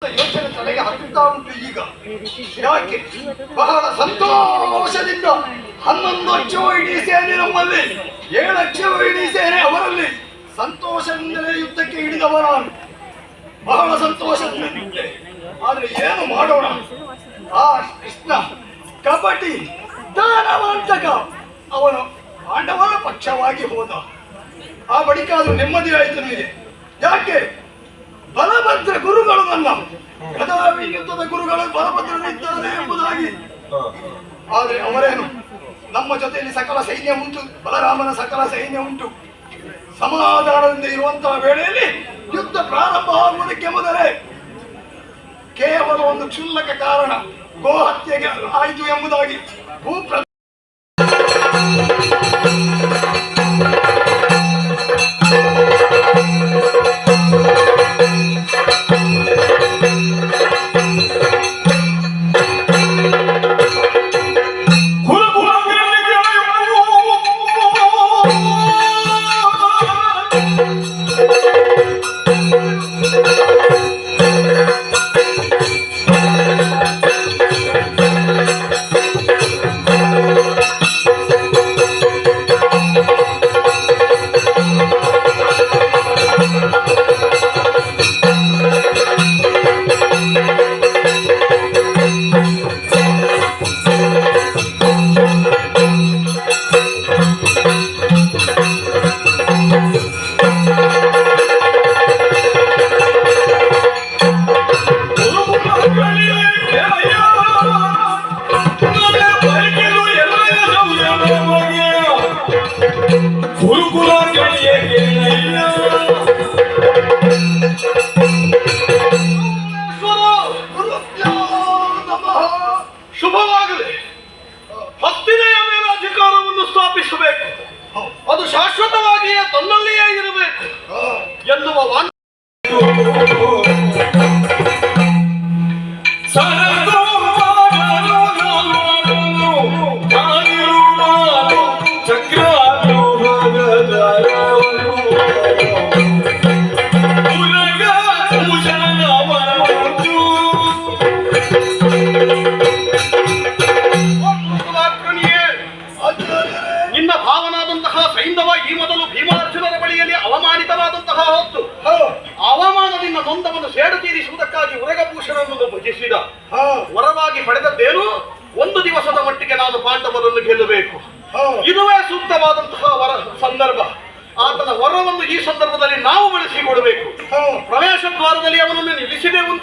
ಯೋಚನೆ ತಲೆಗೆ ಹತ್ತುತ್ತಾ ಉಂಟು. ಈಗ ಯಾಕೆ ಬಹಳ ಸಂತೋಷದಿಂದ 11 ಅಚ್ಚು ಇಡೀ ಸೇನೆ ನಮ್ಮಲ್ಲಿ, 7 ಅಚ್ಚು ಇಡೀ ಸೇನೆ ಅವರಲ್ಲಿ. ಸಂತೋಷದಿಂದಲೇ ಯುದ್ಧಕ್ಕೆ ಹಿಡಿದವ ನಾನು, ಬಹಳ ಸಂತೋಷದಿಂದಿದ್ದೆ. ಆದ್ರೆ ಏನು ಮಾಡೋಣ, ಆ ಕೃಷ್ಣ ಕಪಟಿ ದಾನವಂತಕ ಅವನು ಪಾಂಡವರ ಪಕ್ಷವಾಗಿ ಹೋದ. ಆ ಬಳಿಕ ಅದು ನೆಮ್ಮದಿ ಆಯಿತು ನನಗೆ. ಯಾಕೆ ಬಲಭದ್ರ ಗುರುಗಳು, ನನ್ನ ಗದಾವಿ ಯುದ್ಧದ ಗುರುಗಳು ಬಲಭದ್ರನಿದ್ದಾರೆ ಎಂಬುದಾಗಿ. ಆದರೆ ಅವರೇನು, ನಮ್ಮ ಜೊತೆಯಲ್ಲಿ ಸಕಲ ಸೈನ್ಯ ಉಂಟು, ಬಲರಾಮನ ಸಕಲ ಸೈನ್ಯ ಉಂಟು. ಸಮಾಧಾನದಿಂದ ಇರುವಂತಹ ವೇಳೆಯಲ್ಲಿ ಯುದ್ಧ ಪ್ರಾರಂಭ ಆಗುವುದಕ್ಕೆ ಮೊದಲೇ ಕೇವಲ ಒಂದು ಕ್ಷುಲ್ಲಕ ಕಾರಣ, ಗೋ ಹತ್ಯೆಗೆ ಆಯಿತು ಎಂಬುದಾಗಿ ಶುಭವಾಗಲಿ. ಹತ್ತಿನೆಯ ಮೇಲೆ ಅಧಿಕಾರವನ್ನು ಸ್ಥಾಪಿಸಬೇಕು, ಅದು ಶಾಶ್ವತವಾಗಿಯೇ ತನ್ನಲ್ಲಿಯೇ ಇರಬೇಕು ಎನ್ನುವ ನಿನ್ನ ಭಾವನಾದಂತಹ ಸೈಂಧವ ಈ ಮೊದಲು ಭೀಮಾರ್ಜುನರ ಬಳಿಯಲ್ಲಿ ಅವಮಾನಿತವಾದಂತಹ ಹೊತ್ತು ಅವಮಾನದಿಂದ ನೊಂದವನ್ನು ಸೇಡು ತೀರಿಸುವುದಕ್ಕಾಗಿ ಉರಗಭೂಷಣವನ್ನು ಭಜಿಸಿದ. ವರವಾಗಿ ಪಡೆದದ್ದೇನು, ಒಂದು ದಿವಸದ ಮಟ್ಟಿಗೆ ನಾನು ಪಾಂಡವರನ್ನು ಗೆಲ್ಲಬೇಕು. ಇದುವೇ ಸೂಕ್ತವಾದಂತಹ ವರ ಸಂದರ್ಭ. ಆತನ ವರವನ್ನು ಈ ಸಂದರ್ಭದಲ್ಲಿ ನಾವು ಬಳಸಿಕೊಡಬೇಕು. ಪ್ರವೇಶ ದ್ವಾರದಲ್ಲಿ ಅವನನ್ನು ನಿಲ್ಲಿಸಿದೆವು.